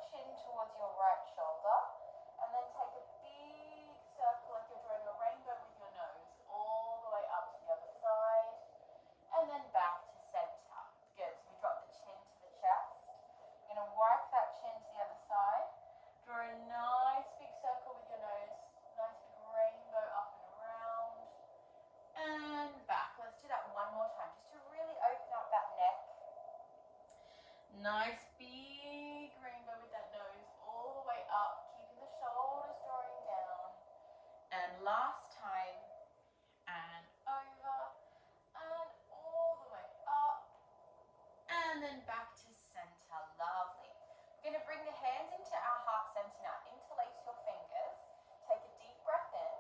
chin towards your right shoulder, and then take a big circle like you're drawing a rainbow with your nose, all the way up to the other side, and then back to center. Good, so we drop the chin to the chest. You're going to wipe that chin to the other side, draw a nice big circle with your nose, nice big rainbow up and around, and back. Let's do that one more time, just to really open up that neck. Nice big rainbow with that nose all the way up, keeping the shoulders drawing down. And last time, and over, and all the way up, and then back to center. Lovely. We're going to bring the hands into our heart center now. Interlace your fingers. Take a deep breath in.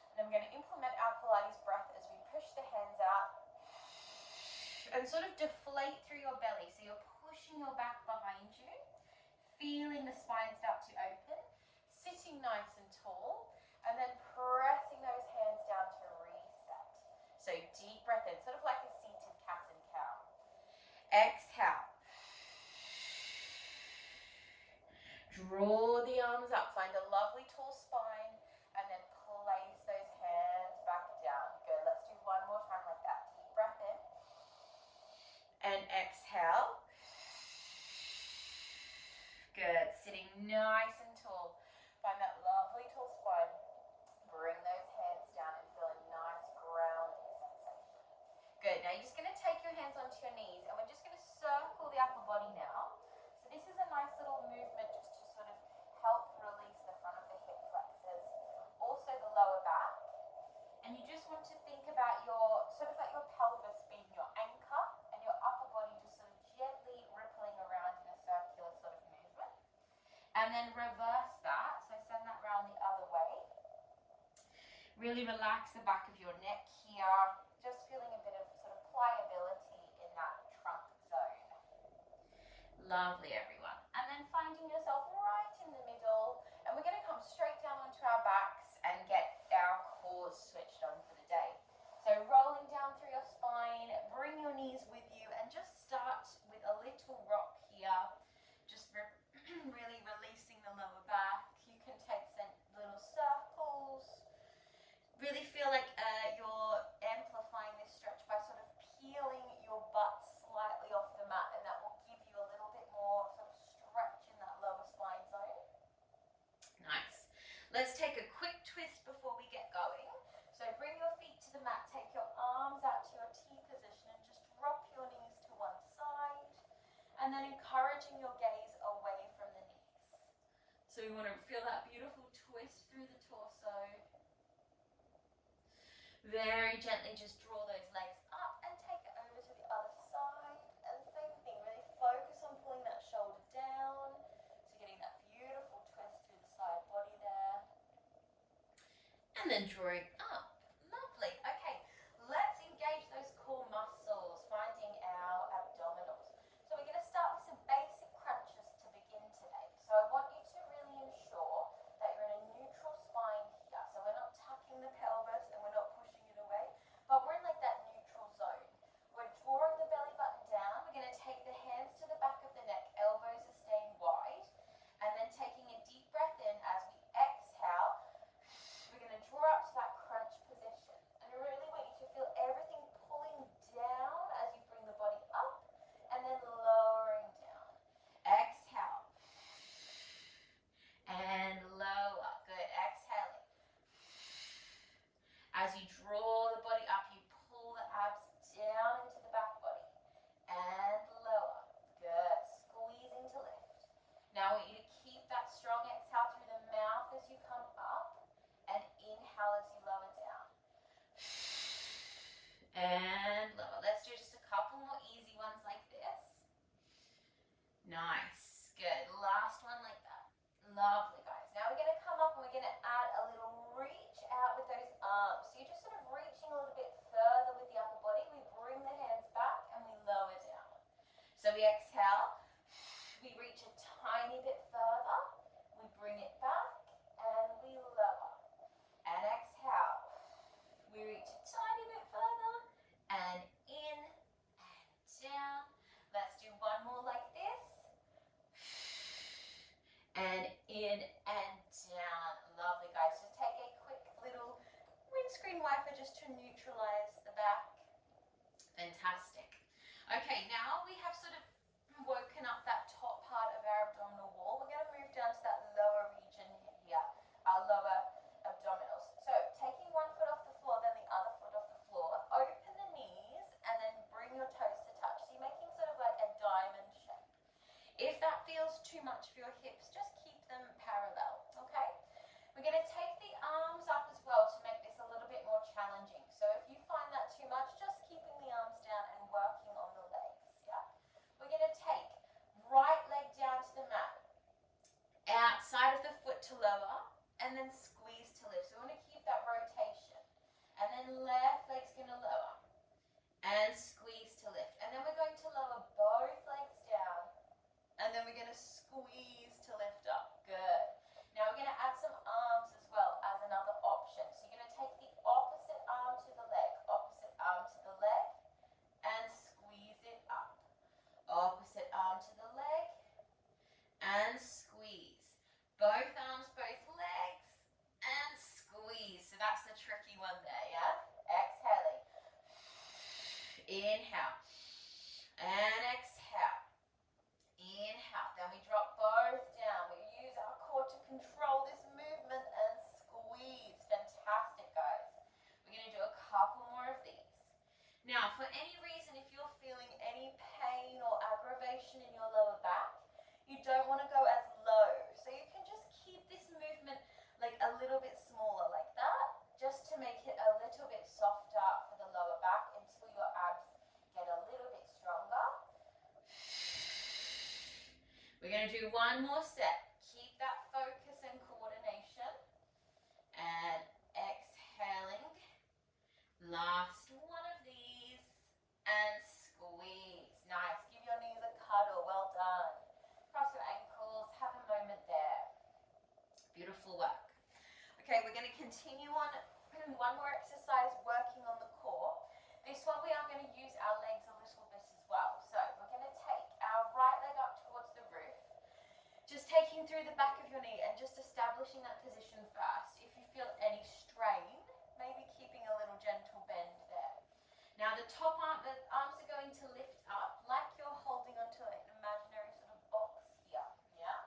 And then we're going to implement our Pilates breath as we push the hands out and sort of deflate through your belly. So you're pushing your back behind you, feeling the spine start to open, sitting nice and tall, and then pressing those hands down to reset. So deep breath in, sort of like a seated cat and cow. Exhale. Draw the arms up, find a lovely tall spine, and then place those hands back down. Good, let's do one more time like that. Deep breath in. And exhale. Good, sitting nice and tall. Find that lovely tall spine. Bring those hands down and feel a nice grounding sensation. Good, now you're just going to take your hands onto your knees and we're just going to circle the upper body now. So this is a nice little movement just to sort of help release the front of the hip flexors, also the lower back. And you just want to think about your, sort of like your pelvis being your anchor and your upper body just sort of gently rippling around in a circular sort of movement. And then reverse that, so send that round the other way. Really relax the back of your neck here, just feeling a bit of sort of pliability in that trunk zone. Lovely, everyone. And then finding yourself right in the middle, and we're going to come straight down onto our backs and get our cores switched on for the day. So rolling down through your spine, bring your knees with you, and just start with a little rock here. Just really releasing the lower back. You can take some little circles. Really feel like you're amplifying this stretch by sort of peeling your butt slightly off the mat, and that will give you a little bit more sort of stretch in that lower spine zone. Nice. Let's take a quick twist before we get going. So bring your feet to the mat, take your arms out to your T position and just drop your knees to one side, and then encouraging your gaze away from the knees. So we want to feel that beautiful twist through the torso. Very gently just draw those legs up and take it over to the other side. And same thing, really focus on pulling that shoulder down. So getting that beautiful twist through the side body there. And then drawing up. Lovely. Okay, let's engage those core muscles, finding our abdominals. So we're going to start with some basic crunches to begin today. So I want you to really ensure that you're in a neutral spine here. So we're not tucking the pelvis and we're not pushing it away, but we're in like that neutral zone. We're drawing the belly button down. We're going to take the hands to the back of the neck, elbows are staying wide, and then taking a deep breath in as we exhale. We're going to draw up to that crunch position. And I really want you to feel everything pulling down as you bring the body up and then lowering down. Exhale. And lower. Good. Exhaling. As you draw the body up, you pull the abs down into the back body and lower. Good. Squeezing to lift. Now I want you to keep that strong exhale through the mouth as you come up and inhale as you lower down. And lower. Let's do just a couple more easy ones like this. Nice. Good. Last one like that. Lovely, guys. Now we're going to come up and we're going to add a little reach out with those arms. So you're just sort of reaching a little bit further with the upper body. We bring the hands back and we lower down. So we exhale. We reach a tiny bit further. We bring it back and we lower. And exhale. We reach a tiny bit further and in and down. Let's do one more like this. just to neutralize the back. Fantastic. Okay, now we have sort of woken up that top part of our abdominal wall. We're going to move down to that lower region here, our lower abdominals. So taking one foot off the floor, then the other foot off the floor, open the knees and then bring your toes to touch. So you're making sort of like a diamond shape. If that feels too much for your hips, just keep them parallel, okay? We're going to take the arms up as well to make this a little bit more challenging. So if you find that too much, just keeping the arms down and working on the legs, yeah? We're going to take right leg down to the mat, outside of the foot to lower, and then squeeze to lift. So we want to keep that rotation. And then left leg's going to lower and squeeze to lift. And then we're going to lower both legs down, and then we're going to squeeze to lift up. Good. Now we're going to add some arms as well as another option. So you're going to take the opposite arm to the leg, and squeeze it up. Opposite arm to the leg, and squeeze. Both arms, both legs, and squeeze. So that's the tricky one there, yeah? Exhaling. Inhale. And exhale. Inhale. Then we drop both down. We use our core to control this movement and squeeze. Fantastic, guys. We're going to do a couple more of these. Now, for any reason, if you're feeling any pain or aggravation in your lower back, you don't want to go as low. So you can just keep this movement like a little bit smaller like that, just to make it a little bit softer for the lower back until your abs get a little bit stronger. We're going to do one more set. Keep that focus and coordination. And exhaling. Last one of these. And squeeze. Nice. Give your knees a cuddle. Well done. Cross your ankles. Have a moment there. Beautiful work. Okay, we're going to continue on one more exercise working on the core. This one we are going to use our legs a little bit as well. So we're going to take our right leg up towards the roof, just taking through the back of your knee and just establishing that position first. If you feel any strain, maybe keeping a little gentle bend there. Now the arms are going to lift up like you're holding onto an imaginary sort of box here, yeah?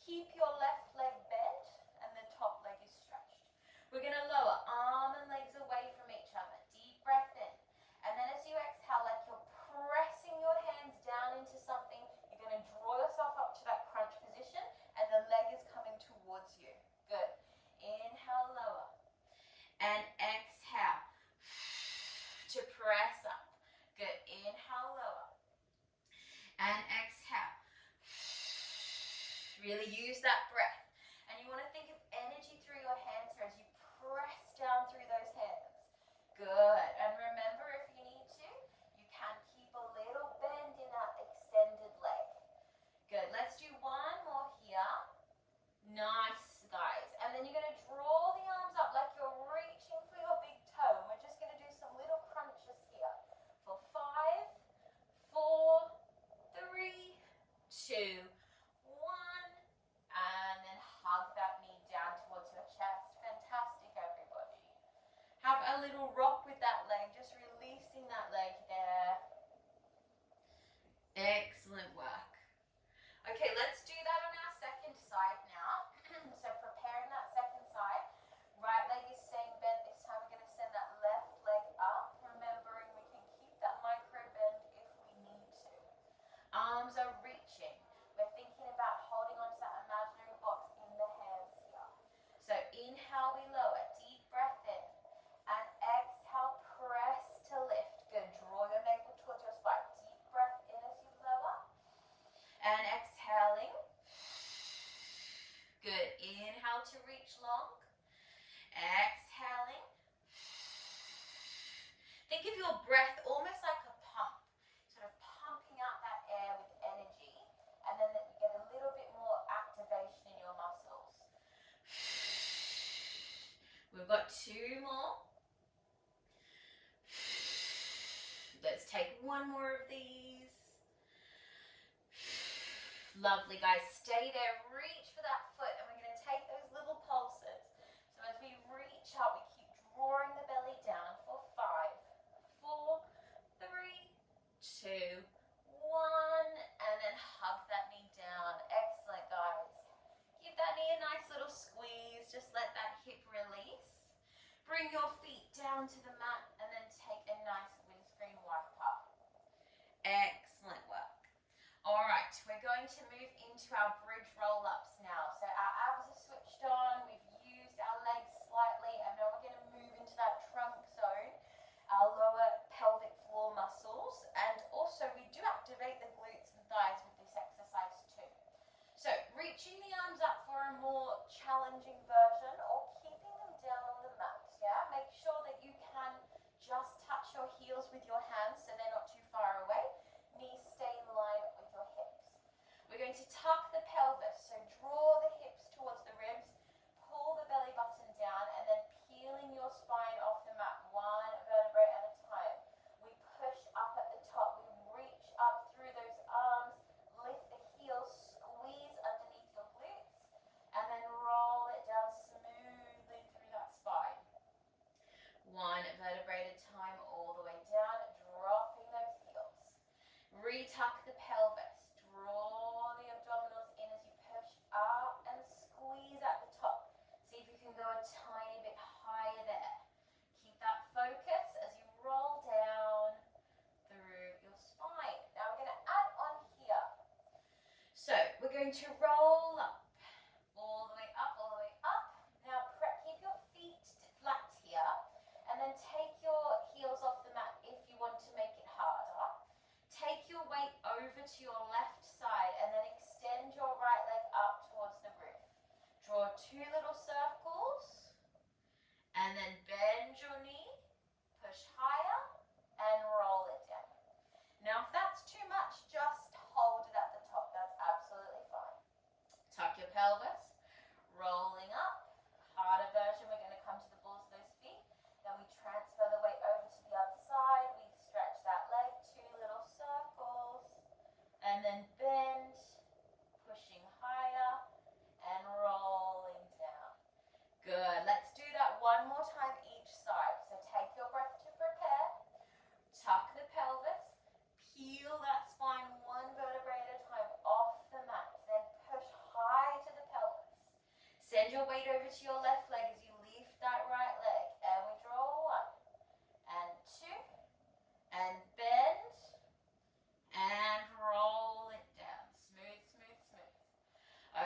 Keep your left leg bent and the top leg is stretched. We're going to lower arm and legs away from each other. Deep breath in. And then as you exhale, like you're pressing your hands down into something, you're going to draw yourself up to that crunch position and the leg is coming towards you. Good. Inhale, lower. And exhale to press up. Good. Inhale, lower. And exhale. Really use that breath. And you want to think of energy through your hands here as you press down through those hands. Good. And remember, if you need to, you can keep a little bend in that extended leg. Good. Let's do one more here. Nice, guys. And then you're going to draw the arms up like you're reaching for your big toe. And we're just going to do some little crunches here. For 5, 4, 3, 2, 1. And then hug that knee down towards your chest. Fantastic, everybody. Have a little rock with that leg, just releasing that leg there. Excellent work. Okay, let's do that on our second side now. So preparing that second side. Right leg is staying bent. This time we're going to send that left leg up. Remembering we can keep that micro bend if we need to. Arms are reaching. We're thinking about holding onto that imaginary box in the hands here. So inhale, we lower. Deep breath in. And exhale, press to lift. Good. Draw your navel towards your spine. Deep breath in as you lower. And exhaling. Good. Inhale to reach long. Exhaling. Think of your breath almost like a pump. Sort of pumping out that air with energy. And then you get a little bit more activation in your muscles. We've got 2 more. Let's take one more of these. Lovely, guys. Stay there. Reach for that foot. And we're going to take those little pulses. So as we reach up, we keep drawing the belly down 2, 1, and then hug that knee down. Excellent, guys. Give that knee a nice little squeeze. Just let that hip release. Bring your feet down to the mat and then take a nice windscreen wiper. Excellent work. All right, we're going to move into our bridge roll-ups now. So our abs are switched on. We've used our legs slightly, and now we're going to move into that trunk zone, our lower pelvic floor muscles, and also we do activate the glutes and thighs with this exercise too. So reaching the arms up for a more challenging version, or keeping them down on the mat, yeah? Make sure that you can just touch your heels with your hands so they're not too far away. Knees stay in line with your hips. We're going to tuck the pelvis, so draw the hips towards the ribs, pull the belly button down, and then peeling your spine off the mat, one vertebrae at a time. We push up at the top, we reach up through those arms, lift the heels, squeeze underneath your glutes, and then roll it down smoothly through that spine. One vertebrae at a time, all the way down, dropping those heels. Retuck the pelvis, draw the abdominals in as you push up and squeeze at the top. See if you can go a tiny bit higher there. Keep that focus as you roll down through your spine. Now we're going to add on here. So we're going to roll up, all the way up, all the way up. Now keep your feet flat here, and then take your heels off the mat if you want to make it harder. Take your weight over to your left side and then extend your right leg up towards the roof. Draw 2 little circles and then bend your knee, push higher and roll it down. Now if that's too much, just hold it at the top. That's absolutely fine. Tuck your pelvis, rolling up. Harder version, we're going to come to the balls of those feet. Then we transfer the weight over to the other side. We stretch that leg, 2 little circles, and then bend, pushing higher and rolling down. Good. Let's do that one more time each side. So take your breath to prepare. Tuck the pelvis, peel that spine 1 vertebrae at a time off the mat. Then push high to the pelvis. Send your weight over to your left leg as you lift that right leg. And we draw 1 and 2 and bend and roll it down. Smooth, smooth, smooth.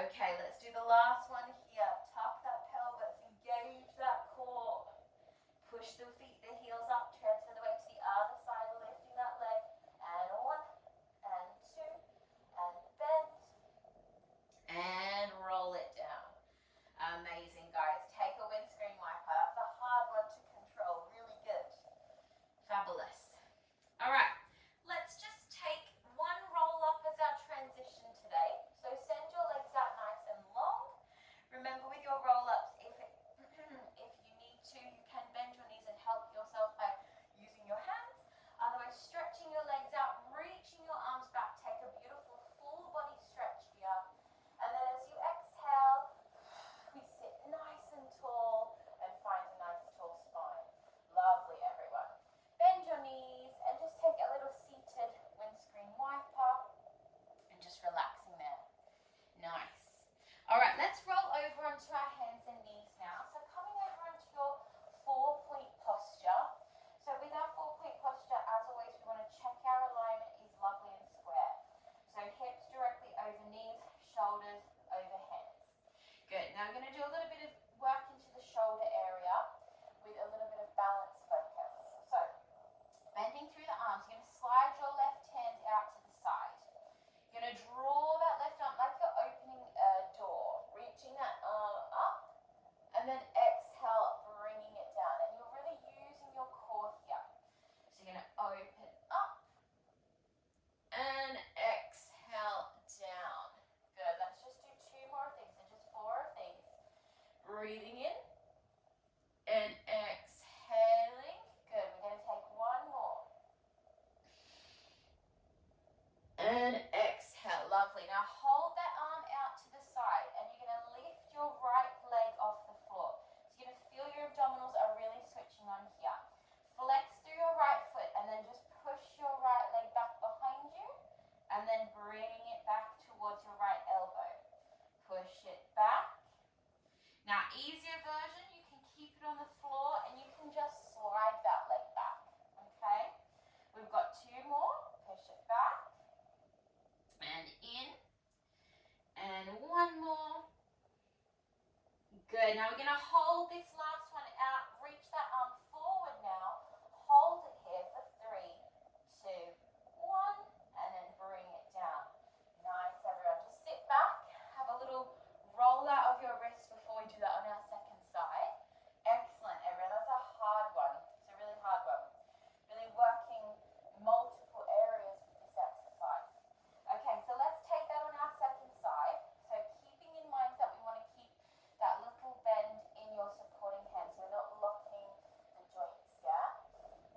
Okay, let's do the last one here. Tuck that pelvis, engage that core. Push the feet, the heels up, transfer the weight to the other side, lifting that leg. And 1 and 2 and bend and roll it down. Amazing, guys. Take a windscreen wiper. That's a hard one to control. Really good. Fabulous. All right. Let's just take one roll up as our transition today. So send your legs out nice and long. Remember with your roll ups, if you need to, you can bend your knees and help yourself by using your hands. Otherwise, stretching your legs out, reaching your arms back. Take a beautiful full body stretch here. And then as you exhale, we sit nice and tall and find a nice tall spine. Lovely, everyone. Bend your knees and just take a little seated windscreen wiper and just relaxing there. Nice. All right, let's roll over onto our hands and knees now. So coming over onto your 4-point posture. So with our 4-point posture, as always, we want to check our alignment is lovely and square. So hips directly over knees, shoulders over hands. Good. Now we're going to do a little bit of work into the shoulder area with a little bit of balance focus. So bending through the arms, you're going to slide your left hand out to the side. You're going to draw that left arm like you're opening a door, reaching that arm up, and then exhale, bringing it down. And you're really using your core here. So you're going to open up and exhale down. Good. Let's just do 2 more of these, and just 4 of these. Breathing in and exhaling. Good. We're going to take 1 more. And exhale. Lovely. Now hold that arm out to the side, and you're going to lift your right leg off the floor. So you're going to feel your abdominals are really switching on here. Flex through your right foot, and then just push your right leg back behind Good. Now we're going to hold this last one out. Reach that arm forward now. Hold it here for 3, 2, 1, and then bring it down. Nice, everyone. Just sit back. Have a little roll out of your wrist before we do that on our second side. Excellent, everyone. That's a hard one. It's a really hard one. Really working multiple areas with this exercise. Okay, so let's take that on our second side. So keeping in mind that we want to keep that little bend in your supporting hand, so you're not locking the joints, yeah?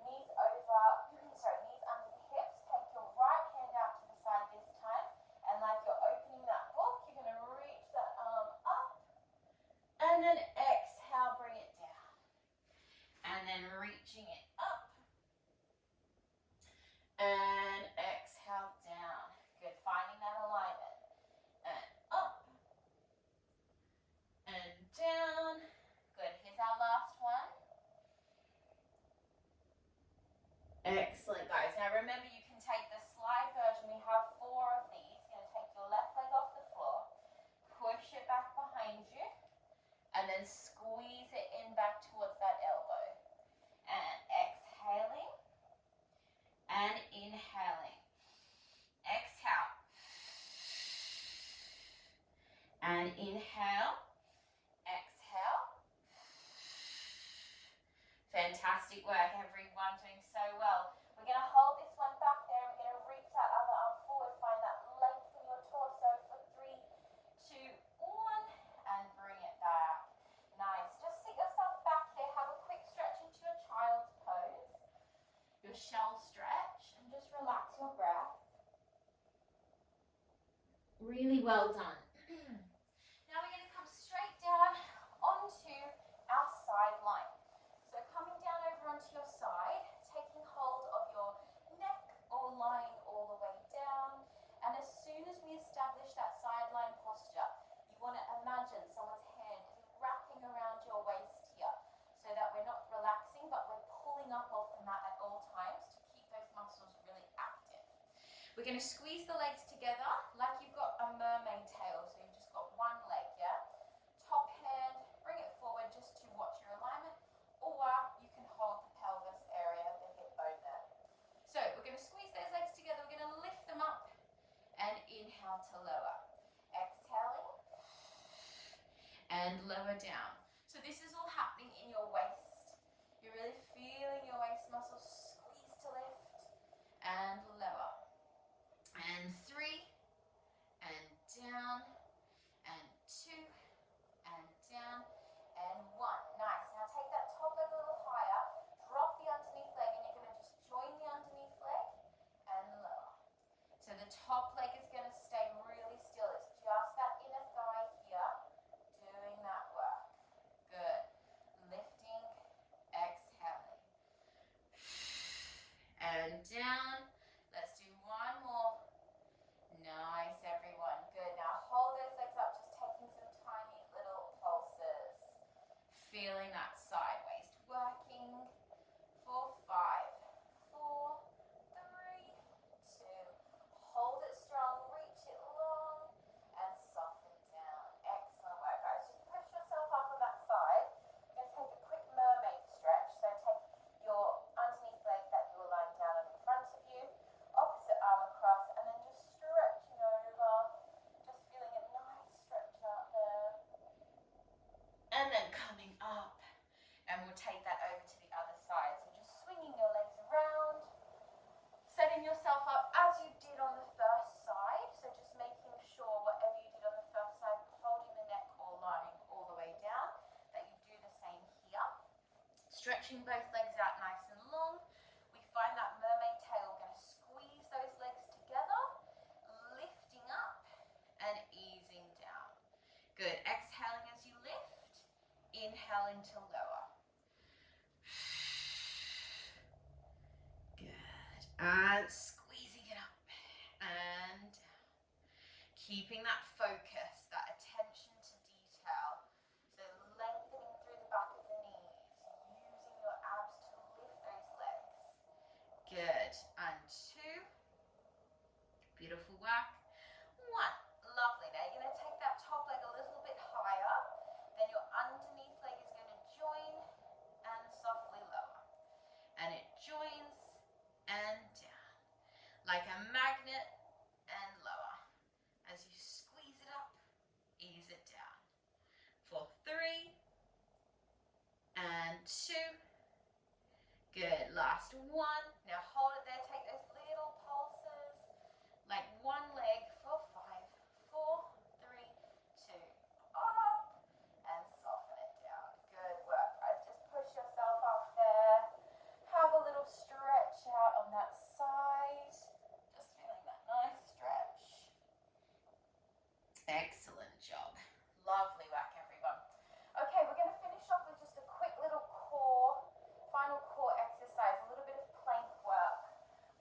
Knees over, knees under the hips. Take your right hand out to the side this time, and like you're opening that book, you're going to reach that arm up, and then exhale, bring it down, and then reaching it up, and exhale down. Good, finding that alignment, and up, and down. Good, here's our last one. Excellent, guys. Now remember, you can take the slide version. We have 4 of these. You're going to take your left leg off the floor, push it back behind you, and then squeeze it in back towards that elbow. And exhaling, and inhaling. Exhale, and inhale. Exhale. Fantastic work, everyone, doing so well. We're going to hold this one back there, and we're going to reach that other arm forward, find that length in your torso for 3, 2, 1, and bring it back. Nice. Just sit yourself back here, have a quick stretch into your child's pose, your shell stretch, and just relax your breath. Really well done. Now we're going to come straight down onto our side line. So coming down over onto your side, taking hold of your neck or lying all the way down. And as soon as we establish that sideline posture, you want to imagine someone's hand is wrapping around your waist here, so that we're not relaxing, but we're pulling up off the mat at all times to keep those muscles really active. We're going to squeeze the legs together like you've got a mermaid tail, so you've just got one leg, yeah? Top hand, bring it forward just to watch your alignment, or you can hold the pelvis area, the hip bone there. So we're going to squeeze those legs together, we're going to lift them up, and inhale to lower. Exhaling, and lower down. So this is all happening in your waist. You're really feeling your waist muscles squeeze to lift, and lower. And 3, and down, and 2, and down, and 1. Nice. Now take that top leg a little higher, drop the underneath leg, and you're going to just join the underneath leg and lower. So the top leg is going to stay really still. It's just that inner thigh here doing that work. Good. Lifting, exhaling. And down. Let's do one more. Nice, everyone. Good. Now hold those legs up, just taking some tiny little pulses. Feeling that side waist working for 5, 4, 3, 2. Hold it strong, reach it long, and soften down. Excellent work, guys. Just push yourself up on that side. We're going to take a quick mermaid stretch. So take your underneath leg that you're lying down on in front of you, opposite arm across, and then just stretching over, just feeling a nice stretch out there. And then coming up, and we'll take that over to the other side. So just swinging your legs around, setting yourself up as you did on the first side. So just making sure whatever you did on the first side, holding the neck or lying all the way down, that you do the same here. Stretching both legs out nice and long. We find that mermaid tail. We're going to squeeze those legs together, lifting up and easing down. Good. Exhaling as you lift, inhaling to lower. Good. And squeezing it up and down. Keeping that focus, that attention to detail. So lengthening through the back of the knees, using your abs to lift those legs. Good. And 2. Beautiful work. 1. Lovely. Now you're going to take that top leg a little bit higher than your 2. Good, last 1. Now hold it there, take those little pulses, like one leg for 5, 4, 3, 2, up, and soften it down. Good work, guys. Just push yourself up there. Have a little stretch out on that side. Just feeling that nice stretch. Excellent job. Lovely work, everyone. Okay, we're going to finish off with just a quick little final core exercise, a little bit of plank work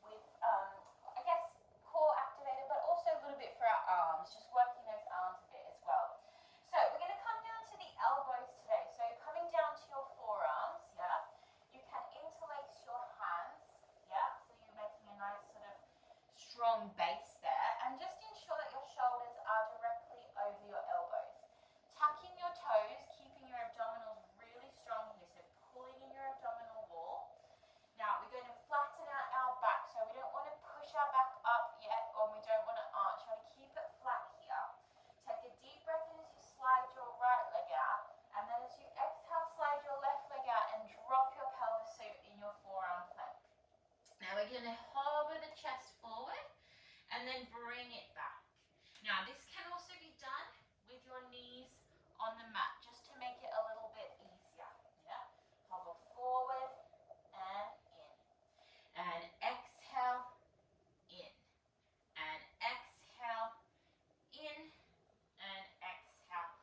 with, I guess, core activated, but also a little bit for our arms, just working those arms a bit as well. So we're going to come down to the elbows today. So coming down to your forearms, yeah, you can interlace your hands, yeah, so you're making a nice sort of strong base there, and just ensure that your shoulders are directly over your elbows. Tucking your toes, keeping your abdominals really strong here, so pulling in your abdominal wall. Now we're going to flatten out our back, so we don't want to push our back up yet, or we don't want to arch. We want to keep it flat here. Take a deep breath in as you slide your right leg out, and then as you exhale, slide your left leg out and drop your pelvis so you're in your forearm plank. Now we're going to hover the chest forward and then bring it back. Now this can also be done with your knees on the mat, just to make it a little bit easier. Yeah, hover forward and in, and exhale, in, and exhale, in, and exhale,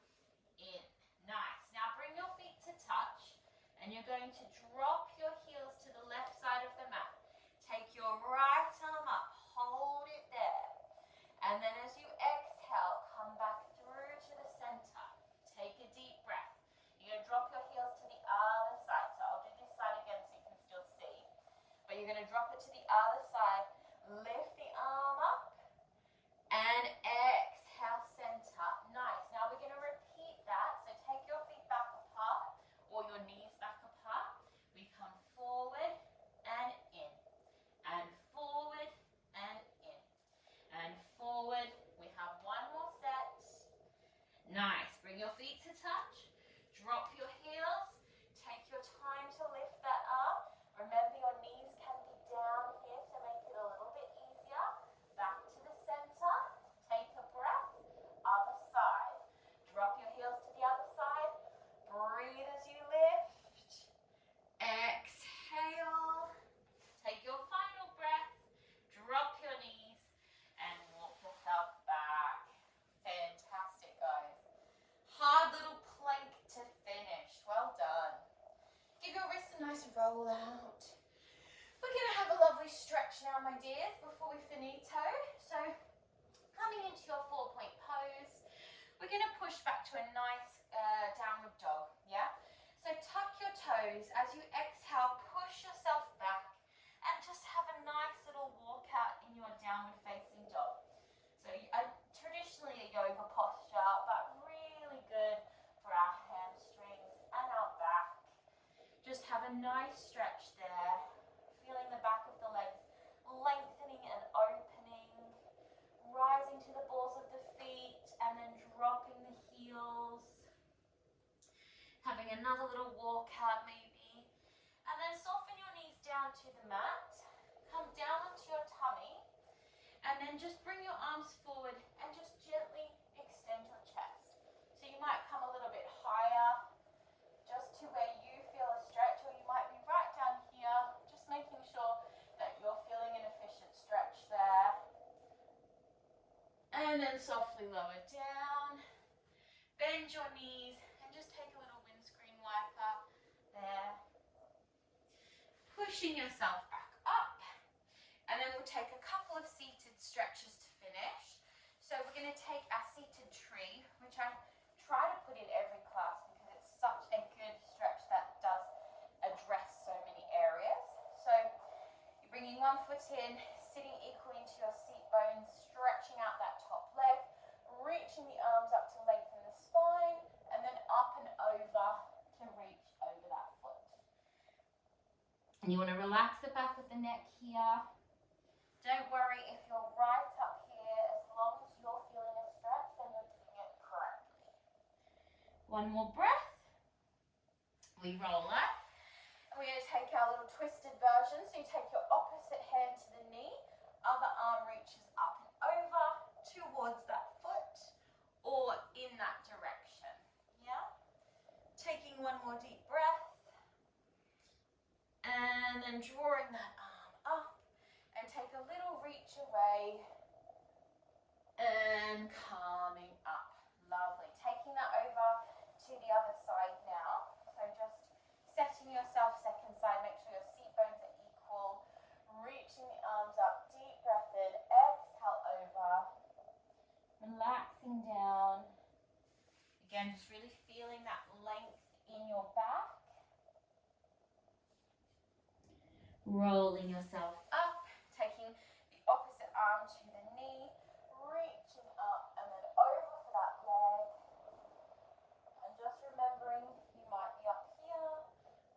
in. Nice. Now bring your feet to touch, and you're going to drop your heels to the left side of the mat. Take your right arm up, hold it there, and then as you exhale, come back through to the center. Take a deep breath. You're going to drop your heels to the other side. So I'll do this side again so you can still see. But you're going to drop it to the other side. Lift the arm up. And exhale, center. Nice. Now we're going to repeat that. So take your feet back apart or your knees back apart. We come forward and in. And forward and in. And forward. We have one more set. Nice. Bring your feet to touch. Drop your heels. Take your time to lift that up. Remember your knees can be down here, so make it a little bit easier. Back to the center. Take a breath. Other side. Drop your heels to the other side. Breathe as you lift. Exhale. Take your final breath. Drop your knees and walk yourself back. Fantastic, guys. Hard little plank to finish. Well done. Give your wrists a nice roll out. We're going to have a lovely stretch now, my dears, before we finito. So, coming into your 4-point pose, we're going to push back to a nice downward dog, yeah? So tuck your toes. As you exhale, push yourself back and just have a nice little walk out in your downward facing dog. So traditionally a yoga posture, but really good for our hamstrings and our back. Just have a nice stretch there, feeling the back of the legs lengthening and opening, rising to the balls of the feet and then dropping the heels. Having another little walk out maybe, and then soften your knees down to the mat, come down onto your tummy, and then just bring your arms forward and just gently extend your chest. So you might come a little bit higher, just to where you feel a stretch, or you might be right down here, just making sure that you're feeling an efficient stretch there. And then softly lower down, bend your knees, and just take a little windscreen wiper there. Pushing yourself back up, and then we'll take a couple of seated stretches to finish. So we're going to take our seated tree, which I try to put in every class because it's such a good stretch that does address so many areas. So you're bringing one foot in, sitting equally into your seat bones, stretching out that top leg, reaching the arms up to lengthen the spine, and then up and over to reach over that foot. And you want to relax the back of the neck here. Don't worry if you're right up here, as long as you're feeling a stretch, then you're doing it correctly. One more breath. We roll up. We're going to take our little twisted version. So you take your opposite hand to the knee, other arm reaches up and over towards that foot or in that direction. Yeah? Taking one more deep breath. And then drawing that arm up and take a little reach away and calming up. Lovely. Taking that over to the other side now. So just setting yourself second side, make sure your seat bones are equal. Reaching the arms up, deep breath in, exhale over. Relaxing down. Again, just really feeling that length in your back. Rolling yourself up, taking the opposite arm to the knee, reaching up and then over for that leg. And just remembering you might be up here,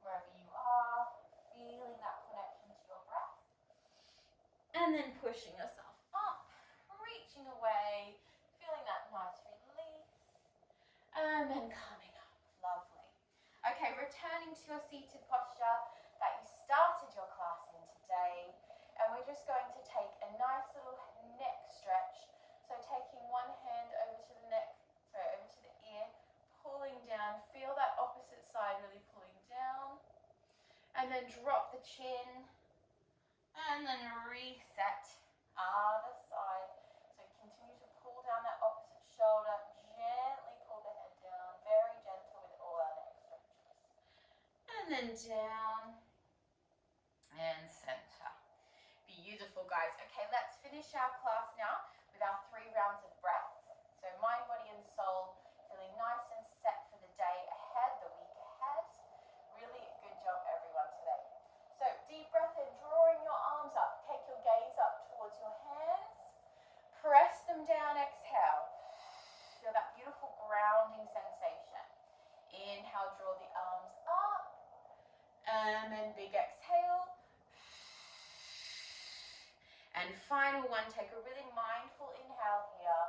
wherever you are, feeling that connection to your breath. And then pushing yourself up, reaching away, feeling that nice release. And then coming up. Lovely. Okay, returning to your seated posture that you started your class in today, and we're just going to take a nice little neck stretch. So taking one hand over to the neck, over to the ear, pulling down, feel that opposite side really pulling down, and then drop the chin, and then reset other side. So continue to pull down that opposite shoulder, gently pull the head down, very gentle with all our neck stretches, and then down and center. Beautiful, guys. Okay, let's finish our class now with our 3 rounds of breath. So mind, body and soul feeling nice and set for the day ahead, the week ahead. Really good job, everyone, today. So deep breath in, drawing your arms up. Take your gaze up towards your hands. Press them down, exhale. Feel that beautiful grounding sensation. Inhale, draw the arms up. And then big exhale. And final one, take a really mindful inhale here.